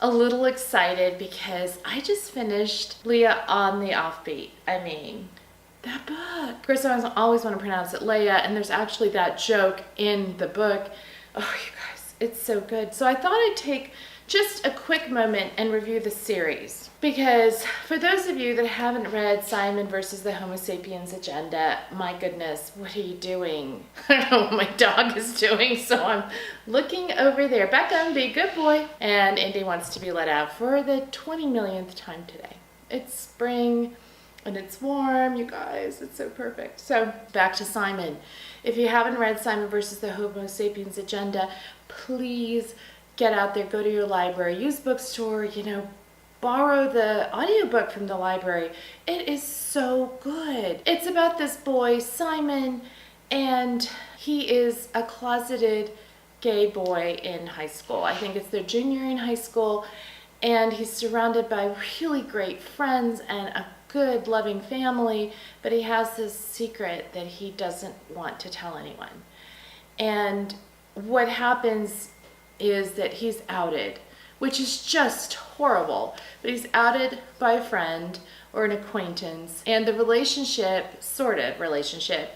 a little excited because I just finished Leah on the Offbeat. I mean, that book. Of course, I always want to pronounce it Leah, and there's actually that joke in the book. Oh, you guys, it's so good. So I thought I'd take just a quick moment and review the series. Because for those of you that haven't read Simon versus the Homo sapiens agenda, my goodness, what are you doing? I don't know what my dog is doing, so I'm looking over there. Beckham, be a good boy. And Indy wants to be let out for the 20 millionth time today. It's spring and it's warm, you guys. It's so perfect. So back to Simon. If you haven't read Simon versus the Homo sapiens agenda, please get out there, go to your library, use bookstore, borrow the audiobook from the library. It is so good. It's about this boy, Simon, and he is a closeted gay boy in high school. I think it's their junior in high school, and he's surrounded by really great friends and a good, loving family, but he has this secret that he doesn't want to tell anyone. And what happens is that he's outed, which is just horrible, but he's outed by a friend or an acquaintance, and the relationship,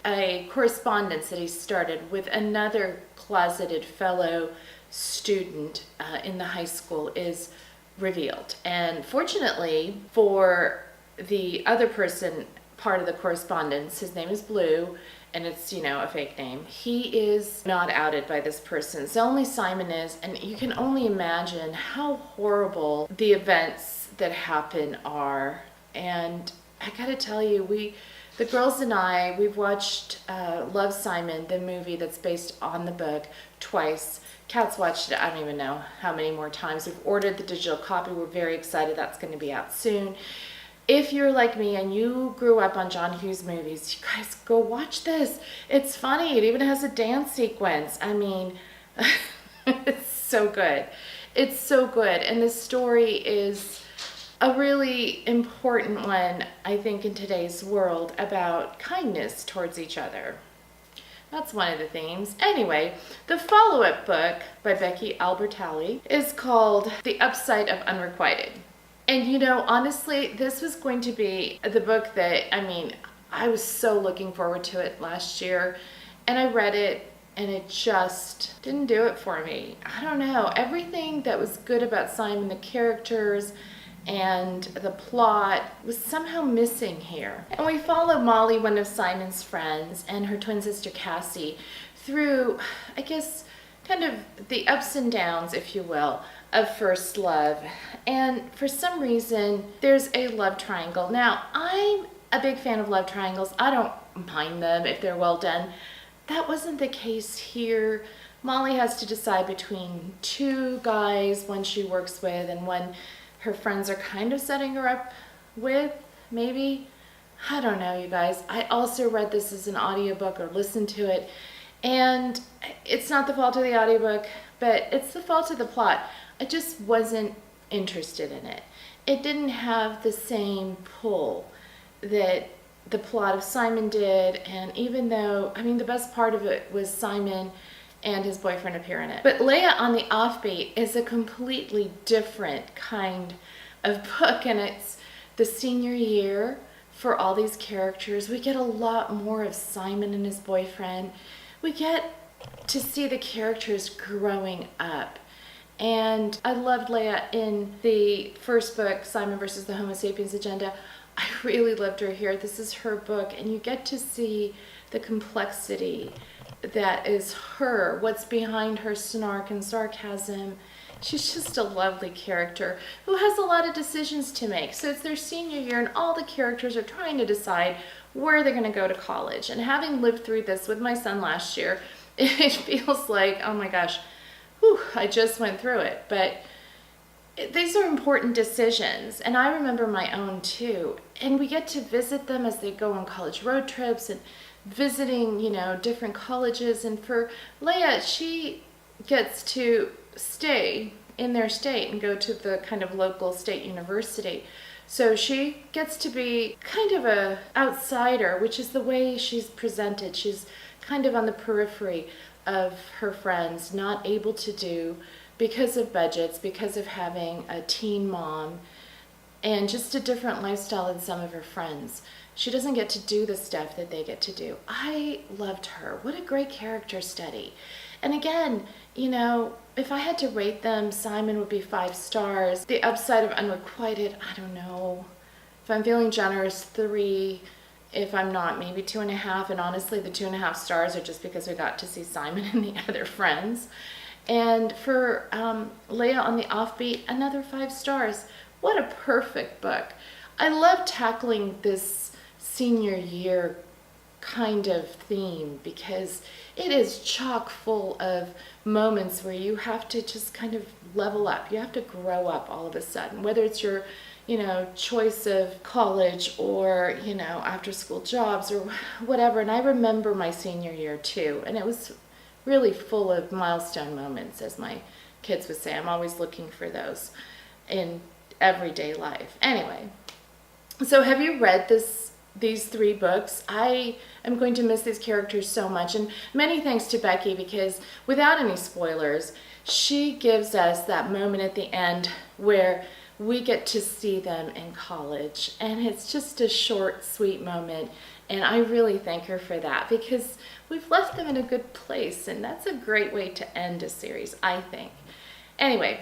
a correspondence that he started with another closeted fellow student in the high school is revealed. And fortunately for the other person, part of the correspondence, his name is Blue, and it's, a fake name. He is not outed by this person. So only Simon is, and you can only imagine how horrible the events that happen are. And I gotta tell you, the girls and I, we've watched Love, Simon, the movie that's based on the book, twice. Kat's watched it, I don't even know how many more times. We've ordered the digital copy. We're very excited. That's gonna be out soon. If you're like me and you grew up on John Hughes movies, you guys go watch this. It's funny. It even has a dance sequence. I mean, it's so good. It's so good. And this story is a really important one, I think, in today's world about kindness towards each other. That's one of the themes. Anyway, the follow-up book by Becky Albertalli is called The Upside of Unrequited. And honestly, this was going to be the book that, I was so looking forward to it last year, and I read it, and it just didn't do it for me. I don't know. Everything that was good about Simon, the characters and the plot, was somehow missing here. And we follow Molly, one of Simon's friends, and her twin sister Cassie through, I guess, kind of the ups and downs, if you will, of first love. And for some reason, there's a love triangle. Now, I'm a big fan of love triangles. I don't mind them if they're well done. That wasn't the case here. Molly has to decide between two guys, one she works with and one her friends are kind of setting her up with, maybe. I don't know, you guys. I also read this as an audiobook or listened to it, and it's not the fault of the audiobook, but it's the fault of the plot. I just wasn't interested in it. It didn't have the same pull that the plot of Simon did, and even though, the best part of it was Simon and his boyfriend appear in it. But Leah on the Offbeat is a completely different kind of book, and it's the senior year for all these characters. We get a lot more of Simon and his boyfriend. We get to see the characters growing up. And I loved Leah in the first book, Simon versus the Homo sapiens agenda. I really loved her here. This is her book, and you get to see the complexity that is her, what's behind her snark and sarcasm. She's just a lovely character who has a lot of decisions to make. So it's their senior year, and all the characters are trying to decide where they're going to go to college. And having lived through this with my son last year, it feels like, oh my gosh, I just went through it. But these are important decisions, and I remember my own too. And we get to visit them as they go on college road trips and visiting, different colleges. And for Leah, she gets to stay in their state and go to the kind of local state university. So she gets to be kind of a outsider, which is the way she's presented. She's kind of on the periphery of her friends, not able to do because of budgets, because of having a teen mom, and just a different lifestyle than some of her friends. She doesn't get to do the stuff that they get to do. I loved her. What a great character study. And again, you know, if I had to rate them, Simon would be 5 stars. The Upside of Unrequited, I don't know. If I'm feeling generous, 3. If I'm not, maybe 2.5. And honestly, the 2.5 stars are just because we got to see Simon and the other friends. And for Leah on the Offbeat, another 5 stars. What a perfect book. I love tackling this senior year kind of theme because it is chock full of moments where you have to just kind of level up. You have to grow up all of a sudden, whether it's your, you know, choice of college or, you know, after school jobs or whatever. And I remember my senior year too, and it was really full of milestone moments, as my kids would say. I'm always looking for those in everyday life. Anyway, so have you read these 3 books? I am going to miss these characters so much, and many thanks to Becky, because without any spoilers, she gives us that moment at the end where we get to see them in college, and it's just a short, sweet moment, and I really thank her for that, because we've left them in a good place, and that's a great way to end a series, I think. Anyway,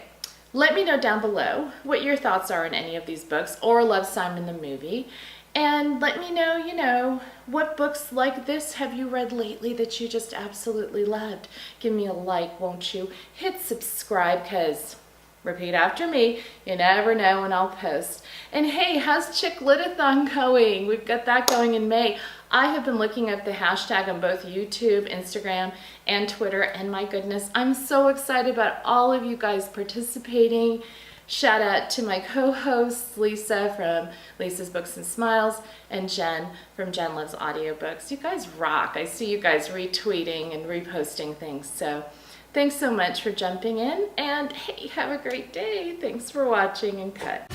let me know down below what your thoughts are on any of these books, or Love, Simon the movie. And let me know, you know, what books like this have you read lately that you just absolutely loved. Give me a like, won't you? Hit subscribe, because, repeat after me, you never know when I'll post. And hey, how's Chick Lit-a-thon going? We've got that going in May. I have been looking up the hashtag on both YouTube, Instagram, and Twitter, and my goodness, I'm so excited about all of you guys participating. Shout out to my co-hosts, Lisa from Lisa's Books and Smiles, and Jen from Jen Loves Audiobooks. You guys rock. I see you guys retweeting and reposting things. So thanks so much for jumping in, and hey, have a great day. Thanks for watching, and cut.